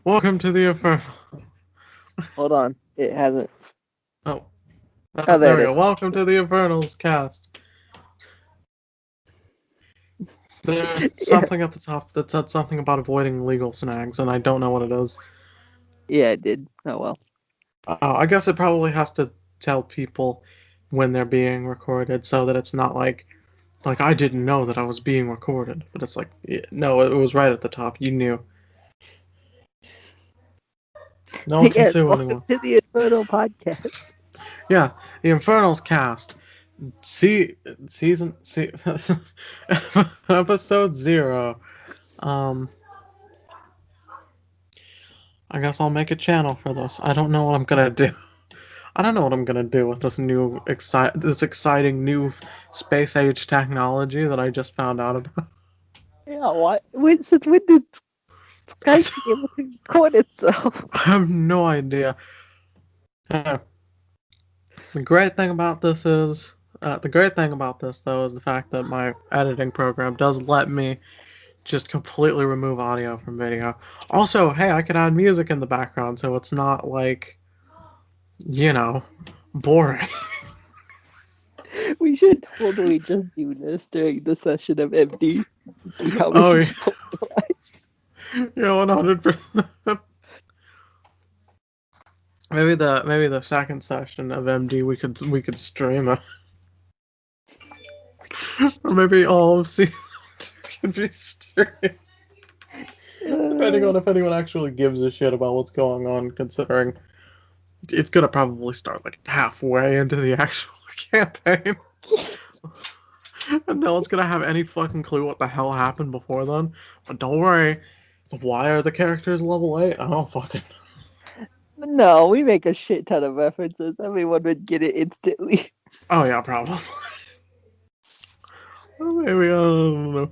Welcome to the Inferno. Hold on. It hasn't. Oh, Oh, there there it we go. is. Welcome to the Infernals cast. There's Yeah, something at the top that said something about avoiding legal snags, and I don't know what it is. yeah, it did. Oh, well. I guess it probably has to tell people when they're being recorded, so that it's not like I didn't know that I was being recorded, but it's like no, it was right at the top. You knew. No one can Yes, sue welcome anyone. to the Infernal Podcast. Yeah, the Infernals cast. See, season see, episode 0. Um, I guess I'll make a channel for this. I don't know what I'm gonna do. I don't know what I'm gonna do with this exciting new space age technology that I just found out about. Yeah, what? Since when did Skype be able to record itself? I have no idea. Uh, the great thing about this is, the great thing about this though is the fact that my editing program does let me just completely remove audio from video. Also, hey, I can add music in the background, so it's not like, you know, boring. We should totally just do this during the session of MD and see how Oh many yeah, people realize. yeah, 100%. Maybe the second session of MD we could stream it, or maybe all of season 2 could be streamed, depending Uh, on if anyone actually gives a shit about what's going on. Considering it's gonna probably start like halfway into the actual campaign, and no one's gonna have any fucking clue what the hell happened before then. But don't worry, why are the characters level 8? I don't fucking. no, we make a shit ton of references. Everyone would get it instantly. Oh yeah, probably. Well, maybe I don't know.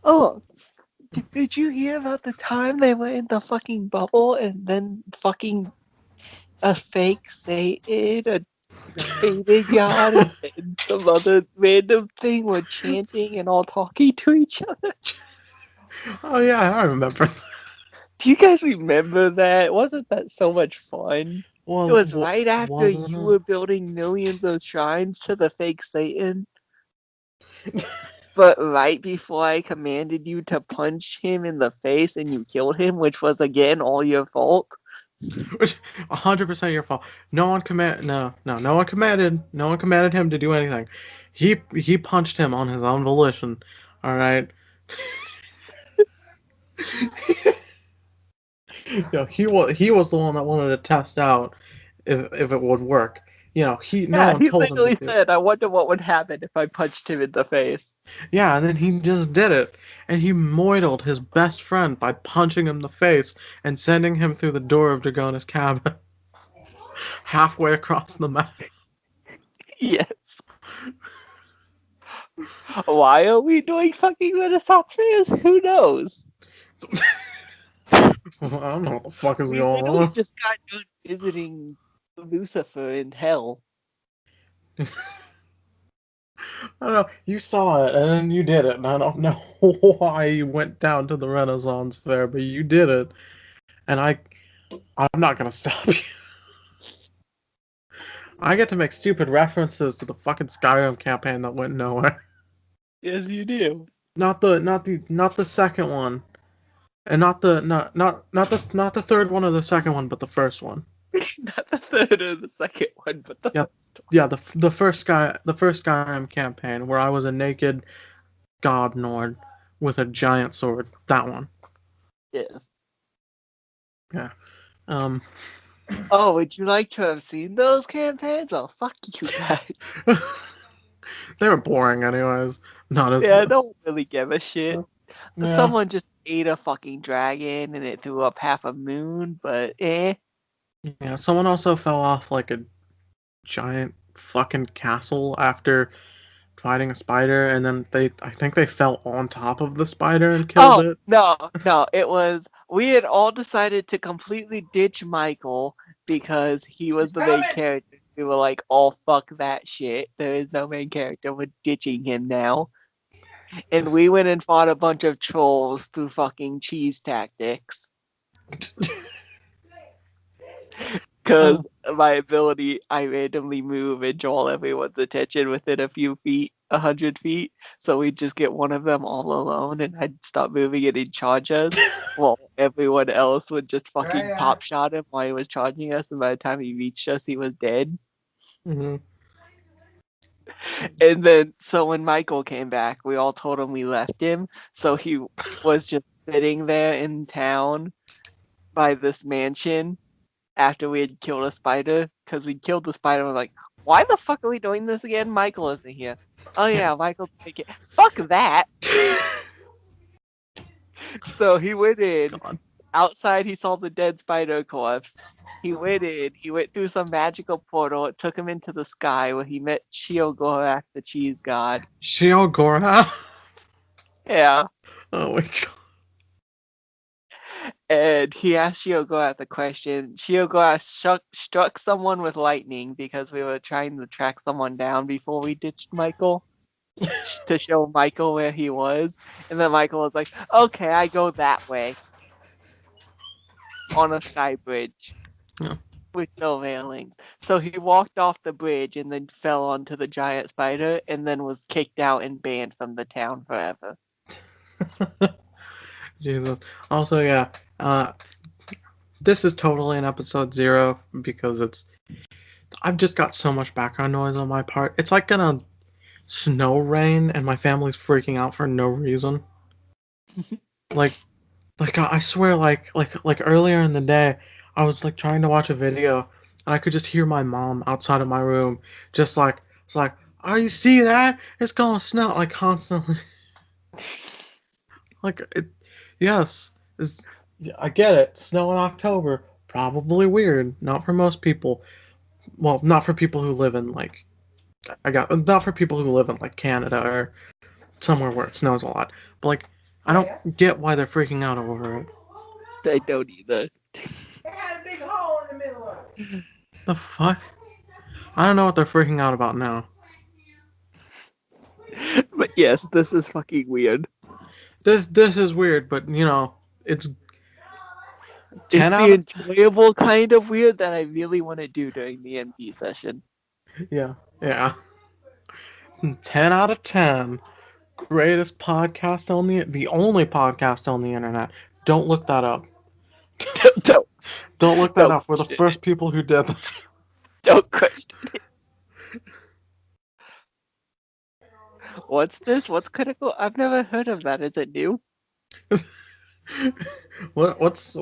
Oh, did you hear about the time they were in the fucking bubble and then fucking a fake Satan, a David God, and some other random thing were chanting and all talking to each other? Oh yeah, I remember. Do you guys remember that? Wasn't that so much fun? It was right after Wasn't you it? were building millions of shrines to the fake Satan, but right before I commanded you to punch him in the face and you killed him, which was again all your fault. Which 100% your fault. No one commanded him to do anything. He punched him on his own volition. All right. He was the one that wanted to test out if it would work. No Yeah, one he told him to literally do it. said, I wonder what would happen if I punched him in the face. Yeah, and then he just did it, and he moidled his best friend by punching him in the face and sending him through the door of Dragona's cabin halfway across the map. Yes. Why are we doing fucking Renaissance fairs? Who knows? Well, I don't know what the fuck is We going literally on. just got done visiting Lucifer in hell. I don't know. You saw it and then you did it, and I don't know why you went down to the Renaissance Fair, but you did it, and I'm not gonna stop you. I get to make stupid references to the fucking Skyrim campaign that went nowhere. Yes, you do. Not the second one, and not the third one or the second one, but the first one. Not the third or the second one, but the Yeah, first one. yeah, the first Skyrim campaign where I was a naked god Nord with a giant sword. That one. Yes. Yeah. Um. Oh, would you like to have seen those campaigns? Well, fuck you guys. They were boring anyways. Not as Yeah, I don't really give a shit. yeah. Someone just ate a fucking dragon and it threw up half a moon, but eh. Yeah, someone also fell off like a giant fucking castle after fighting a spider, and then I think they fell on top of the spider and killed Oh, it. no, no, it was, we had all decided to completely ditch Michael because he was the main character. We were like, oh, fuck that shit. There is no main character. We're ditching him now. And we went and fought a bunch of trolls through fucking cheese tactics. Because Uh, my ability, I randomly move and draw everyone's attention within a few feet, 100 feet. So we'd just get one of them all alone and I'd stop moving and he'd charge us. While everyone else would just fucking pop shot him while he was charging us. And by the time he reached us, he was dead. mhm. And then, so when Michael came back, we all told him we left him. So he was just sitting there in town by this mansion after we had killed a spider, because we killed the spider. And we're like, why the fuck are we doing this again? Michael isn't here. Oh Yeah. yeah, Michael. Fuck that. So he went in. God. Outside, he saw the dead spider corpse. He went in. He went through some magical portal. It took him into the sky where he met Shiogorak, the cheese god. Shiogora. Yeah. Oh my god. And he asked Shiogorak the question. Shiogorak struck someone with lightning because we were trying to track someone down before we ditched Michael to show Michael where he was. And then Michael was like, okay, I go that way on a sky bridge Yeah. with no railings. So he walked off the bridge and then fell onto the giant spider and then was kicked out and banned from the town forever. Jesus. Also, yeah. This is totally an episode 0 because it's. I've just got so much background noise on my part. It's like gonna snow rain and my family's freaking out for no reason. Like, I swear, like earlier in the day, I was like trying to watch a video and I could just hear my mom outside of my room, just like it's like, "Oh, you see that? It's gonna snow!" Like constantly. Like it. Yes, it's, I get it. Snow in October, probably weird. Not for most people. Well, not for people who live in like not for people who live in like Canada or somewhere where it snows a lot. But like, I don't get why they're freaking out over it. I don't either. The fuck? I don't know what they're freaking out about now. But yes, this is fucking weird. This is weird, but you know, it's It's 10 the out of enjoyable kind of weird that I really want to do during the MP session. yeah, yeah. 10 out of 10. Greatest podcast on the only podcast on the internet. Don't look that up. don't, Don't look that don't up. We're the question it. first people who did this. Don't question it. What's this? What's critical? I've never heard of that. Is it new? What's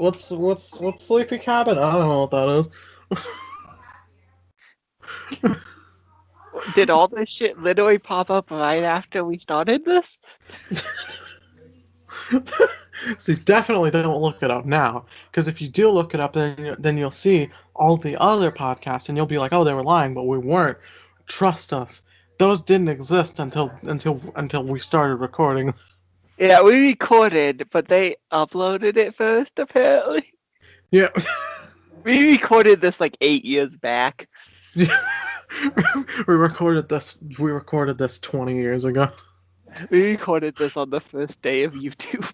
Sleepy Cabin? I don't know what that Did all this shit literally pop up right after we started this? is. So definitely don't look it up now, because if you do look it up, then you'll see all the other podcasts, and you'll be like, "Oh, they were lying," but we weren't. Trust us, those didn't exist until we started recording. Yeah, we recorded, but they uploaded it first, apparently. Yeah, We recorded this like 8 years back. we recorded this. We recorded this 20 years ago. We recorded this on the first day of YouTube.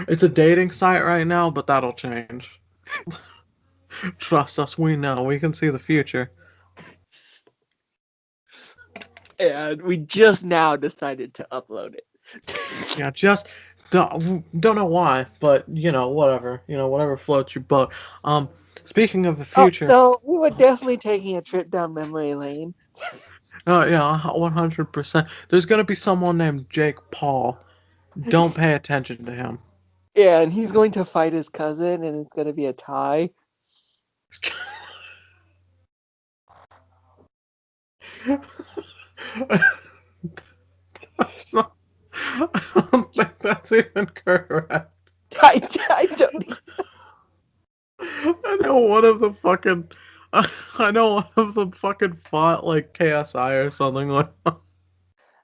It's a dating site right now, but that'll change. Trust us, we know. We can see the future. And we just now decided to upload it. Yeah, just don't know why, but you know, whatever. You know, whatever floats your boat. Um, speaking of the Oh, future, no, we were definitely taking a trip down memory lane. oh yeah, 100%. There's gonna be someone named Jake Paul. Don't pay attention to him. Yeah, and he's going to fight his cousin, and it's going to be a tie. That's not, I don't think that's even correct. I don't. I know one of the fucking. I know one of them fucking fought like KSI or something like that.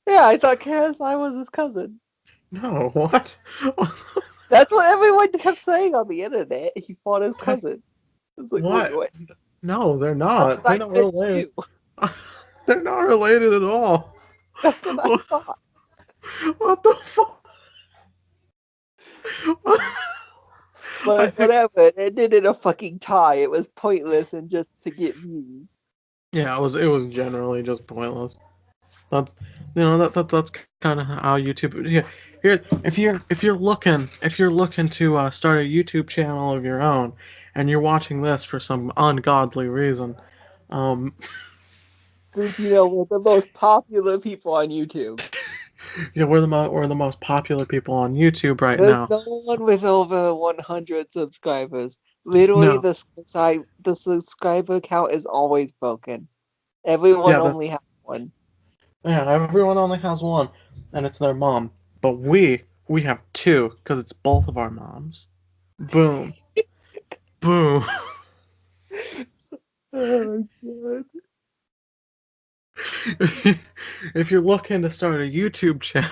Yeah, I thought KSI was his cousin. No, what? That's what everyone kept saying on the internet. He fought his cousin. It's like, wait, What? what? No, they're That's not. what They're I not said related. too. They're not related at all. That's what I What, thought. what the fuck? I But think. whatever, it ended in a fucking tie. It was pointless and just to get views. Yeah, it was generally just pointless. That's that's kind of how YouTube. Yeah, here if you're looking to start a YouTube channel of your own, and you're watching this for some ungodly reason, um, Since you know we're the most popular people on YouTube. yeah, we're the most popular people on YouTube right There's now. no So, one with over 100 subscribers. Literally, no, the subscriber count is always broken. Everyone yeah, only has one. yeah, everyone only has one, and it's their mom. But we have two because it's both of our moms. Boom, boom. Oh god. If you're looking to start a YouTube channel,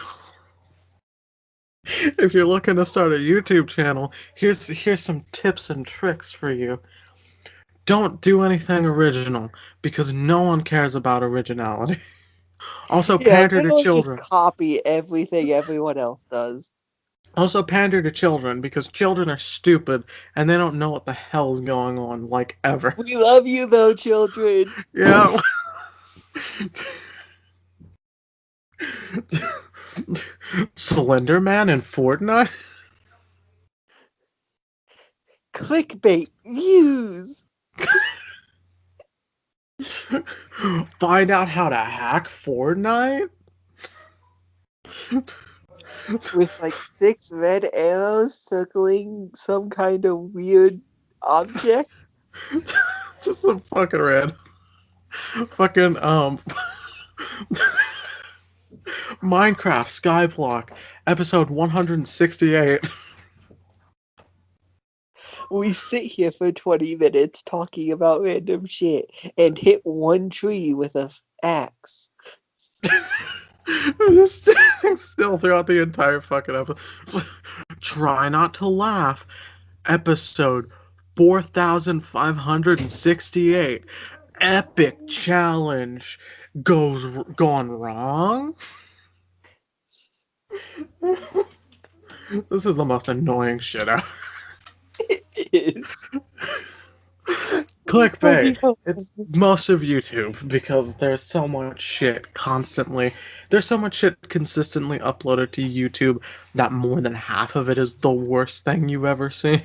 if you're looking to start a YouTube channel, here's some tips and tricks for you. Don't do anything original because no one cares about originality. Also Yeah, pander to literally just children. copy everything everyone else does. Also pander to children because children are stupid and they don't know what the hell's going on like ever. We love you though, children. Yeah. Slender Man in Fortnite? Clickbait views Find out how to hack Fortnite? with like six red arrows circling some kind of weird object. Just some fucking red. Fucking Minecraft Skyblock episode 168. We sit here for 20 minutes talking about random shit and hit one tree with a axe. I'm just standing still throughout the entire fucking episode. Try not to laugh. Episode 4568. Epic challenge gone wrong. This is the most annoying shit ever. It is. Clickbait. Funny how It's most of YouTube because there's so much shit constantly. There's so much shit consistently uploaded to YouTube that more than half of it is the worst thing you've ever seen.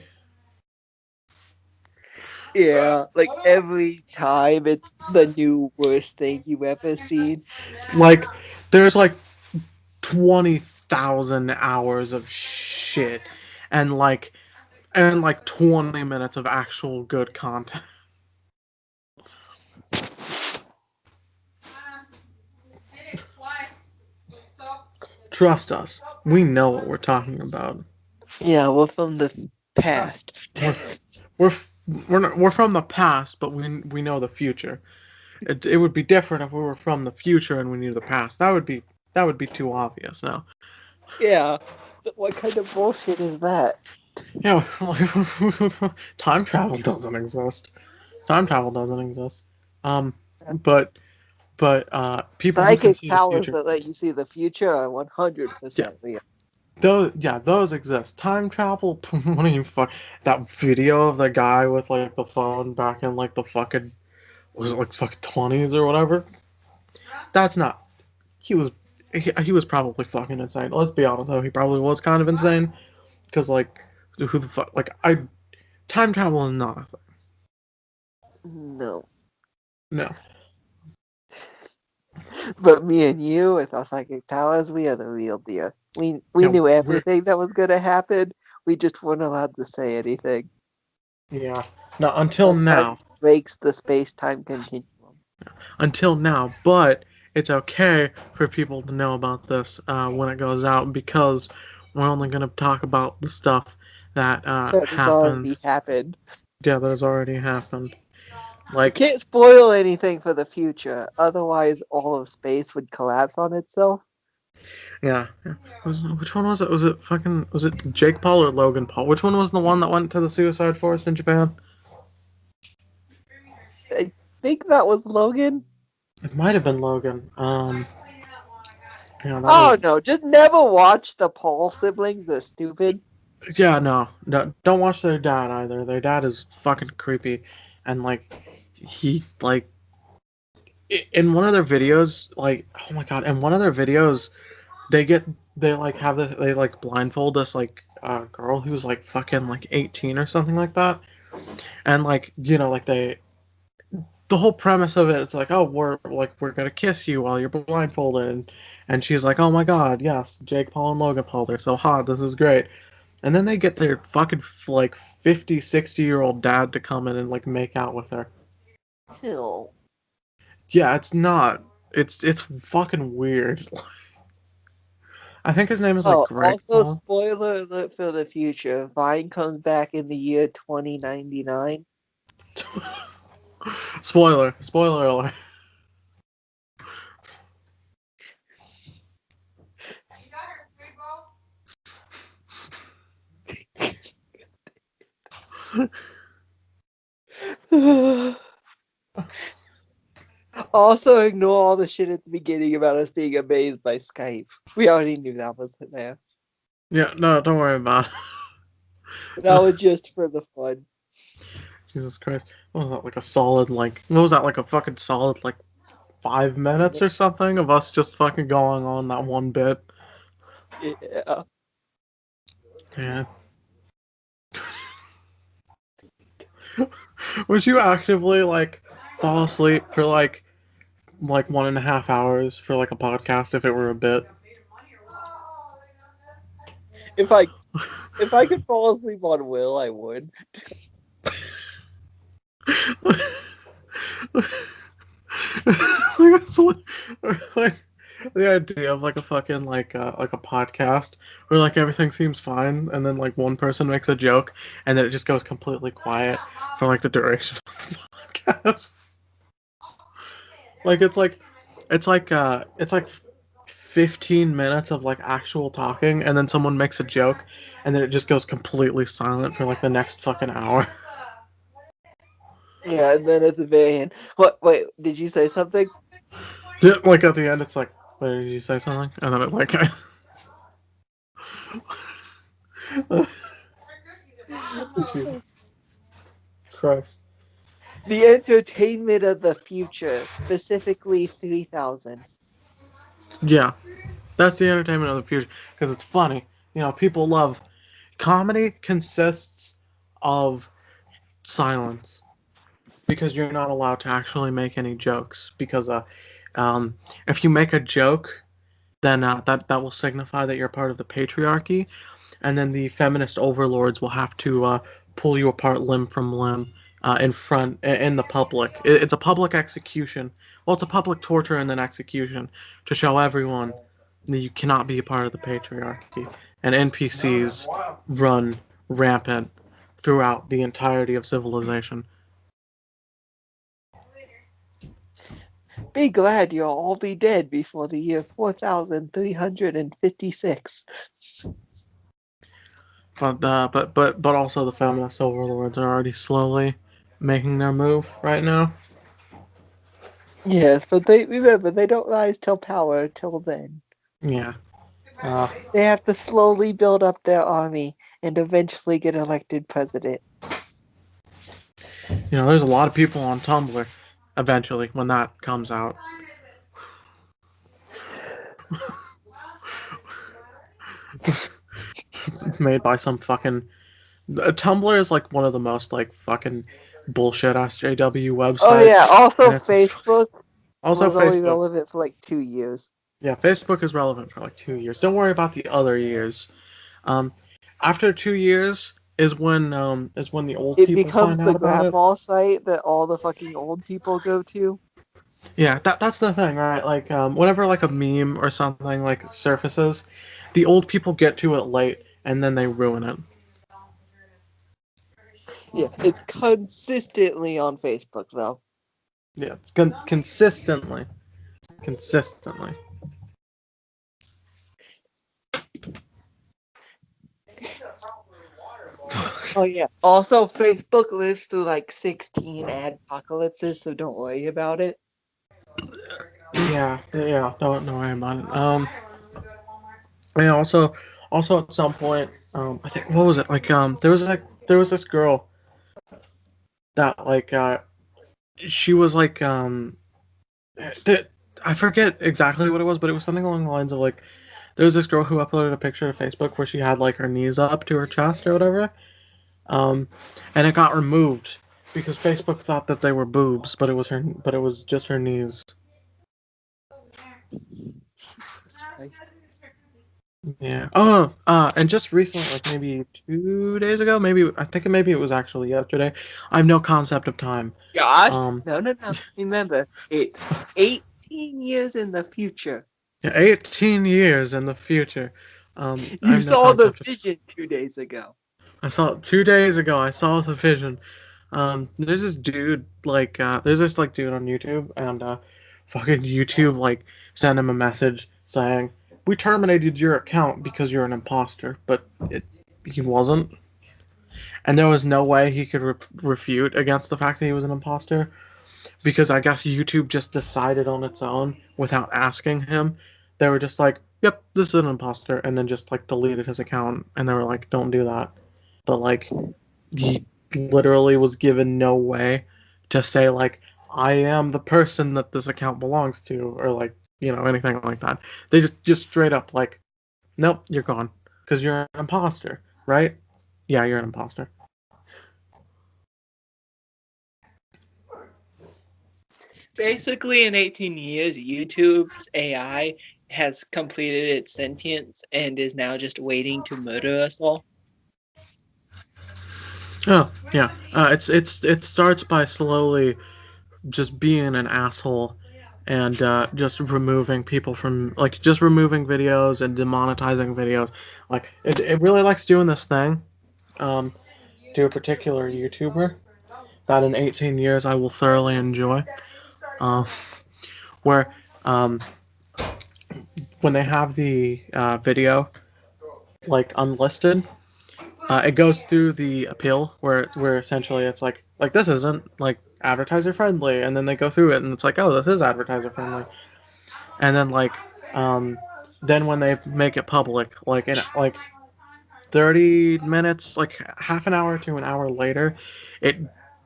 yeah, like every time it's the new worst thing you ever seen. Like, there's like 20,000 hours of shit and like 20 minutes of actual good content. Trust us, we know what we're talking about. Yeah, well, from the past. We're we're we're from the past, but we know the future. It would be different if we were from the future and we knew the past. That would be too obvious now. Yeah, what kind of bullshit is that? Yeah, time travel doesn't exist. Time travel doesn't exist. Um, but people who can Psychic see the powers future, that let you see the future are yeah, 100% real. those exist. Time travel, what do you fuck? That video of the guy with like the phone back in like the fucking was it like fucking 20s or whatever? That's not. He was he was probably fucking insane. Let's be honest though, he probably was kind of insane because like who the fuck like I time travel is not a thing. No. No. But me and you, with our psychic powers, we are the real deal. We Yeah, knew we're everything that was going to happen. We just weren't allowed to say anything. yeah. No, until That's how now. it breaks the space time continuum. Until now, but it's okay for people to know about this when it goes out because we're only going to talk about the stuff that That has happened. already happened. Yeah, that has already happened. We Like, can't spoil anything for the future, otherwise all of space would collapse on itself. yeah. Which one was it? Was it Jake Paul or Logan Paul? Which one was the one that went to the suicide forest in Japan? I think that was Logan. It might have been Logan. Yeah, that Oh was. no, just never watch the Paul siblings. They're stupid. Yeah, no, don't watch their dad either. Their dad is fucking creepy, and like, he like in one of their videos, like, oh my god, in one of their videos, they get they like have they like blindfold this like girl who's like fucking like 18 or something like that, and like like the whole premise of it, it's like, oh, we're gonna kiss you while you're blindfolded, and she's like, oh my god, yes, Jake Paul and Logan Paul, they're so hot, this is great. And then they get their fucking like 50, 60-year-old dad to come in and like make out with her. Ew. Yeah, it's not. It's fucking weird. I think his name is like Oh, Greg also Paul. spoiler alert for the future. Vine comes back in the year 2099. Spoiler alert. Also, ignore all the shit at the beginning about us being amazed by Skype. We already knew that was there. Yeah, no, don't worry about That it. was just for the fun. Jesus Christ. What was that, like a solid, like, what was that, like a fucking solid, like, 5 minutes or something of us just fucking going on that one bit? Yeah. Yeah. Would you actively, like, fall asleep for, like 1.5 hours for, like, a podcast if it were a bit? If I if I could fall asleep on Will, I would. like, the idea of like a fucking like a podcast where like everything seems fine and then like one person makes a joke and then it just goes completely quiet for like the duration of the podcast. Like it's like 15 minutes of like actual talking and then someone makes a joke and then it just goes completely silent for like the next fucking hour. Yeah, and then at the very end, what? Wait, did you say something? Like at the end it's like, wait, did you say something? And then it like Jesus Christ. The entertainment of the future, specifically 3000. Yeah, that's the entertainment of the future because it's funny. People love comedy consists of silence because you're not allowed to actually make any jokes because um, if you make a joke, then that will signify that you're part of the patriarchy, and then the feminist overlords will have to pull you apart limb from limb in the public. It's a public execution. Well, it's a public torture and then execution to show everyone that you cannot be a part of the patriarchy. And NPCs run rampant throughout the entirety of civilization. Be glad you'll all be dead before the year 4356. But also the feminist overlords are already slowly making their move right now. Yes, but they remember they don't rise till power till then. Yeah. Uh, They have to slowly build up their army and eventually get elected president. there's a lot of people on Tumblr eventually when that comes out. Made by some fucking Tumblr is like one of the most like fucking bullshit SJW Oh websites, yeah, also and it's Facebook also was only Facebook. relevant for like 2 years. Yeah, Facebook is relevant for like 2 years. Don't worry about the other years. Um, after 2 years is when the old It people becomes find the out about it. grandma site that all the fucking old people go to. Yeah, that's the thing, right? Like whenever like a meme or something like surfaces, the old people get to it late and then they ruin it. Yeah, it's consistently on Facebook though. Yeah, consistently. Oh yeah. Also, Facebook lives through like 16 ad apocalypses, so don't worry about it. Yeah, don't worry about it. And also at some point, I think what was it like? There was this girl that she was that I forget exactly what it was, but it was something along the lines of like there was this girl who uploaded a picture to Facebook where she had like her knees up to her chest or whatever, um, and it got removed because Facebook thought that they were boobs, but it was just her knees. Jesus Christ. Yeah. Oh, and just recently, like maybe 2 days ago, maybe it was actually yesterday. I have no concept of time. Josh, Um, no, no, no. Remember, it's 18 years in the future. yeah, 18 years in the future. I You have no saw the concept of time. vision 2 days ago. I saw it 2 days ago. I saw the vision. There's this dude there's this like dude on YouTube, and fucking YouTube like sent him a message saying we terminated your account because you're an imposter, but he wasn't, and there was no way he could refute against the fact that he was an imposter because I guess YouTube just decided on its own without asking him. They were just like, "Yep, this is an imposter," and then just like deleted his account, and they were like, "Don't do that." But like he literally was given no way to say like I am the person that this account belongs to or like anything like that. They just straight up like nope, you're gone because you're an imposter, right? Yeah, you're an imposter. Basically, in 18 years, YouTube's AI has completed its sentience and is now just waiting to murder us all. Oh yeah, it starts by slowly just being an asshole and just removing people from like just removing videos and demonetizing videos. Like it really likes doing this thing um, to a particular YouTuber that in 18 years I will thoroughly enjoy. Uh, where um, when they have the video like unlisted, it goes through the appeal where essentially it's like this isn't like advertiser friendly, and then they go through it and it's like oh this is advertiser friendly, and um, then when they make it public, like in like 30 minutes, like half an hour to an hour later, it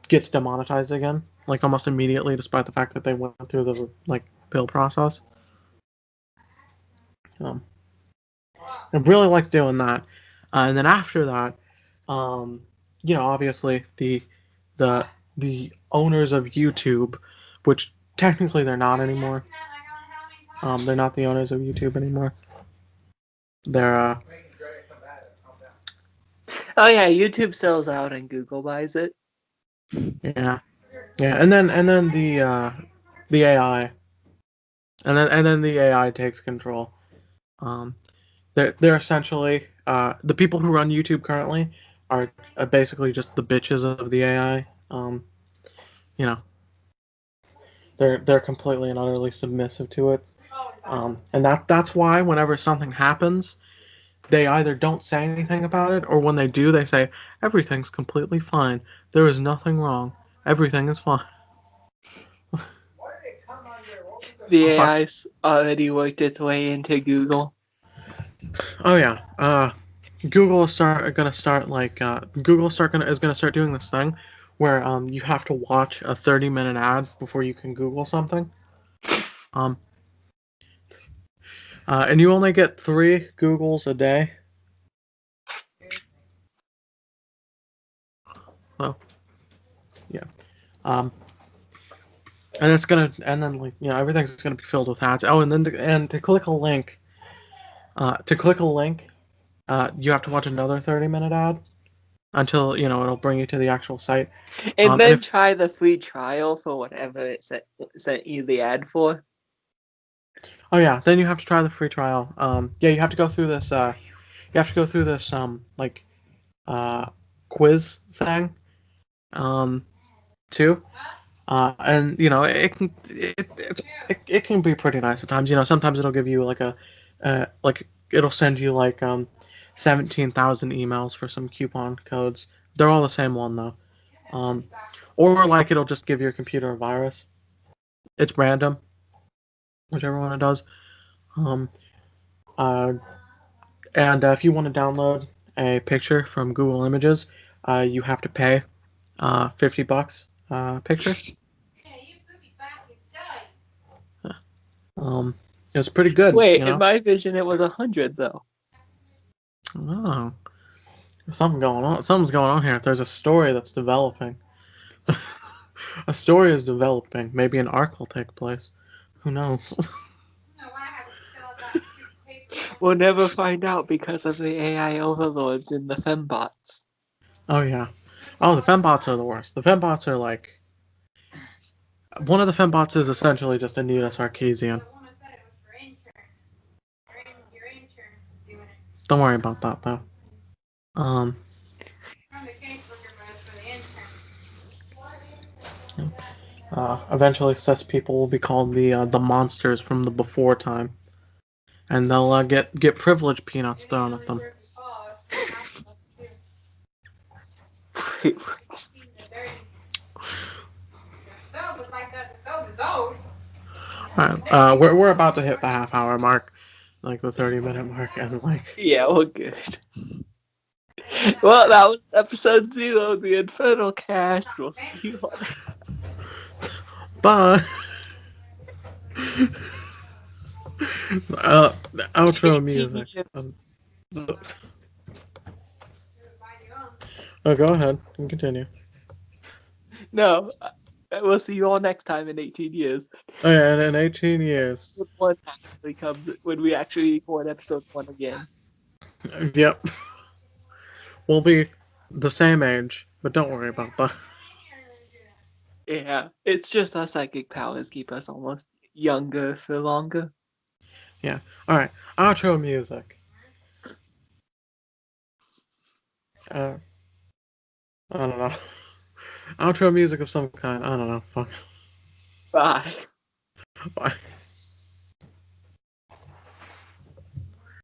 gets demonetized again, like almost immediately, despite the fact that they went through the like bill process. Um, it really likes doing that, and then after that, um, obviously the the owners of YouTube, which technically they're not anymore. They're not the owners of YouTube anymore. They're Oh yeah, YouTube sells out and Google buys it. yeah, yeah, and then the AI, and then the AI takes control. Um, they're essentially the people who run YouTube currently are basically just the bitches of the AI. You know, they're completely and utterly submissive to it. And that's why whenever something happens, they either don't say anything about it, or when they do, they say everything's completely fine. There is nothing wrong. Everything is fine. The Oh fuck. AI's already worked its way into Google. Oh yeah. Google is gonna start doing this thing where you have to watch a 30-minute ad before you can Google something. Um, and you only get 3 Googles a day. So yeah. Um, and then everything's gonna be filled with ads. Oh, and then to click a link, to click a link, you have to watch another 30-minute ad until it'll bring you to the actual site. And And then if try the free trial for whatever it sent you the ad for. Oh yeah, then you have to try the free trial. Yeah, you have to go through this. You have to go through this uh, quiz thing um, too. And it can be pretty nice at times. Sometimes it'll give you like it'll send you 17,000 emails for some coupon codes. They're all the same one though. Um, or like it'll just give your computer a virus. It's random, whichever one it does. Um, uh, And if you want to download a picture from Google Images, you have to pay $50 picture. Um, it's pretty good, Wait, you in know. my vision, it was 100 though. Oh, there's something going on. Something's going on here. There's a story that's developing. A story is developing. Maybe an arc will take place. Who knows? We'll never find out because of the AI overlords in the fembots. Oh yeah. Oh, the fembots are the worst. The fembots are like one of the fembots is essentially just a Nina Sarkeesian. Don't worry about that though. Um, eventually, cis people will be called the monsters from the before time, and they'll get privilege peanuts thrown at them. Alright, we're about to hit the half hour mark, like the 30-minute mark, and like Yeah, we're good. Well, that was episode 0, the Infernal Cast. We'll see you all next bye. The time. outro 18 music. years. Oh, go ahead and continue. No, we'll see you all next time in 18 years. Oh yeah, and in 18 years. Episode 1 actually comes when we actually record episode 1 again. Yep. We'll be the same age, but don't worry about that. Yeah, it's just our psychic powers keep us almost younger for longer. Yeah. Alright, outro music. Uh, I don't know. Outro music of some kind. I don't know. Fuck. Bye. Bye.